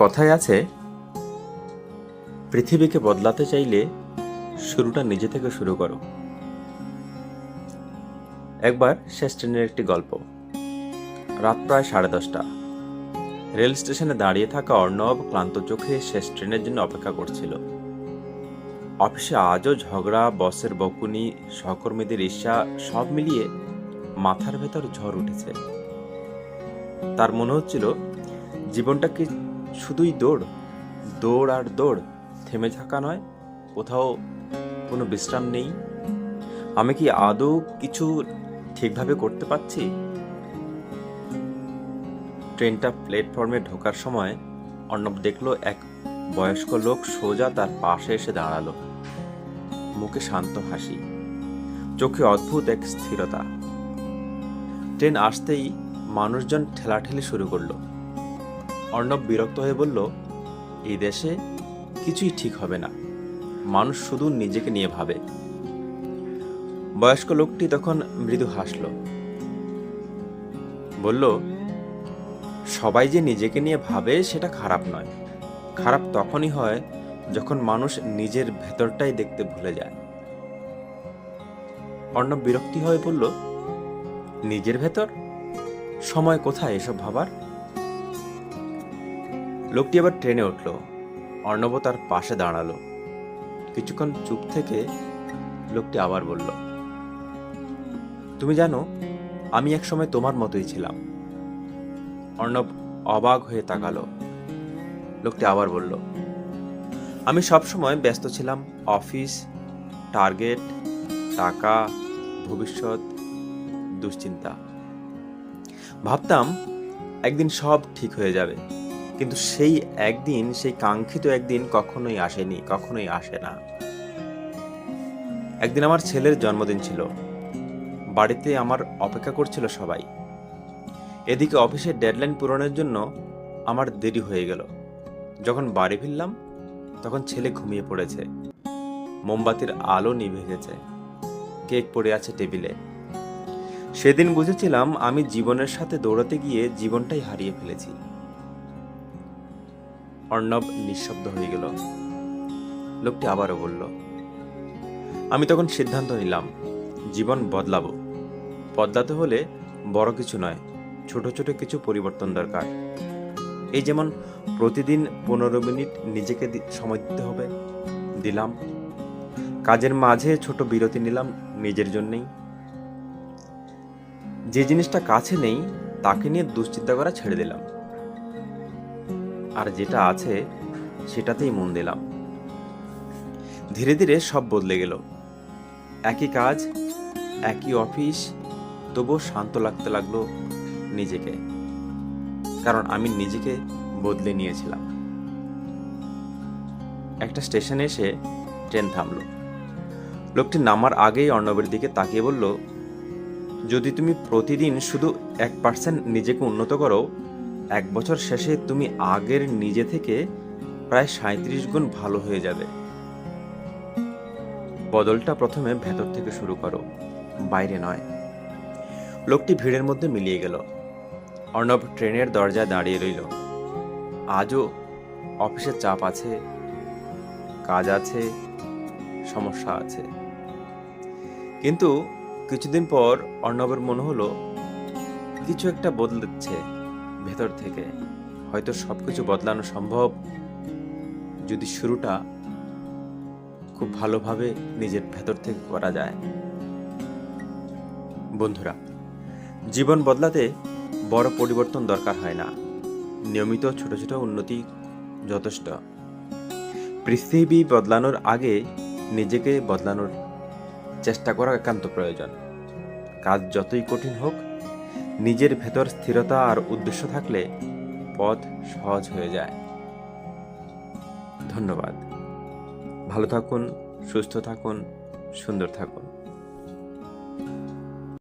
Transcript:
কথায় আছে, পৃথিবীকে বদলাতে চাইলে শুরুটা নিজে থেকে শুরু করো। একবার শেষ ট্রেনের একটি গল্প। রাত প্রায় 10:30। রেল স্টেশনে দাঁড়িয়ে থাকা অর্ণব ক্লান্ত চোখে শেষ ট্রেনের জন্য অপেক্ষা করছিল। অফিসে আজও ঝগড়া, বসের বকুনি, সহকর্মীদের ঈর্ষা, সব মিলিয়ে মাথার ভেতর ঝড় উঠেছে। তার মনে হচ্ছিল জীবনটা কি শুধুই দৌড়, দৌড় আর দৌড়, থেমে থাকা নয়, কোথাও কোনো বিশ্রাম নেই। আমি কি আদৌ কিছু ঠিকভাবে করতে পারছি? ট্রেনটা প্ল্যাটফর্মে ঢোকার সময় অর্ণব দেখল এক বয়স্ক লোক সোজা তার পাশে এসে দাঁড়ালো। মুখে শান্ত হাসি, চোখে অদ্ভুত এক স্থিরতা। ট্রেন আসতেই মানুষজন ঠেলাঠেলি শুরু করলো। অর্ণব বিরক্ত হয়ে বলল, এই দেশে কিছুই ঠিক হবে না, মানুষ শুধু নিজেকে নিয়ে ভাবে। বয়স্ক লোকটি তখন মৃদু হাসল, বলল, সবাই যে নিজেকে নিয়ে ভাবে সেটা খারাপ নয়। খারাপ তখনই হয় যখন মানুষ নিজের ভেতরটাই দেখতে ভুলে যায়। অর্ণব বিরক্তি হয়ে বলল, নিজের ভেতর? সময় কোথায় এসব ভাবার? লোকটি আবার ট্রেনে উঠল। অর্ণব তার পাশে দাঁড়ালো। কিছুক্ষণ চুপ থেকে লোকটি আবার বলল, তুমি জানো, আমি একসময় তোমার মতোই ছিলাম। অর্ণব অবাক হয়ে তাকালো। লোকটি আবার বলল, আমি সবসময় ব্যস্ত ছিলাম, অফিস, টার্গেট, টাকা, ভবিষ্যৎ, দুশ্চিন্তা। ভাবতাম একদিন সব ঠিক হয়ে যাবে, কিন্তু সেই একদিন, সেই কাঙ্ক্ষিত একদিন কখনোই আসেনি, কখনোই আসে না। একদিন আমার ছেলের জন্মদিন ছিল। বাড়িতে আমার অপেক্ষা করছিল সবাই। এদিকে অফিসের ডেডলাইন পূরণের জন্য আমার দেরি হয়ে গেল। যখন বাড়ি ফিরলাম তখন ছেলে ঘুমিয়ে পড়েছে। মোমবাতির আলো নিভে গেছে, কেক পড়ে আছে টেবিলে। সেদিন বুঝেছিলাম আমি জীবনের সাথে দৌড়াতে গিয়ে জীবনটাই হারিয়ে ফেলেছি। অর্ণব নিঃশব্দ হয়ে গেল। লোকটি আবারও বলল, আমি তখন সিদ্ধান্ত নিলাম, জীবন বদলাবো। বদলাতে হলে বড় কিছু নয়, ছোট ছোট কিছু পরিবর্তন দরকার। এই যেমন প্রতিদিন 15 মিনিট নিজেকে সময় দিতে হবে, দিলাম। কাজের মাঝে ছোট বিরতি নিলাম নিজের জন্যই। যে জিনিসটা কাছে নেই তাকে নিয়ে দুশ্চিন্তা করা ছেড়ে দিলাম, আর যেটা আছে সেটাতেই মন দিলাম। ধীরে ধীরে সব বদলে গেল। একই কাজ, একই অফিস, তবুও শান্ত লাগতে লাগলো নিজেকে, কারণ আমি নিজেকে বদলে নিয়েছিলাম। একটা স্টেশনে এসে ট্রেন থামলো। লোকটি নামার আগেই অর্ণবের দিকে তাকিয়ে বলল, যদি তুমি প্রতিদিন শুধু 1% নিজেকে উন্নত করো, 1 বছর শেষে তুমি আগের নিজে থেকে প্রায় 37 গুণ ভালো হয়ে যাবে। বদলটা প্রথমে ভেতর থেকে শুরু করো, বাইরে নয়। লোকটি ভিড়ের মধ্যে মিলিয়ে গেল। অর্ণব ট্রেনের দরজায় দাঁড়িয়ে রইল। আজও অফিসের চাপ আছে, কাজ আছে, সমস্যা আছে। কিন্তু কিছুদিন পর অর্ণবের মনে হলো কিছু একটা বদলাচ্ছে ভেতর থেকে। হয়তো সবকিছু বদলানো সম্ভব যদি শুরুটা খুব ভালোভাবে নিজের ভেতর থেকে করা যায়। বন্ধুরা, জীবন বদলাতে বড় পরিবর্তন দরকার হয় না, নিয়মিত ছোট ছোট উন্নতি যথেষ্ট। পৃথিবী বদলানোর আগে নিজেকে বদলানোর চেষ্টা করা একান্ত প্রয়োজন। কাজ যতই কঠিন হোক, নিজের ভেতর স্থিরতা আর উদ্দেশ্য থাকলে পথ সহজ হয়ে যায়। ধন্যবাদ। ভালো থাকুন, সুস্থ থাকুন, সুন্দর থাকুন।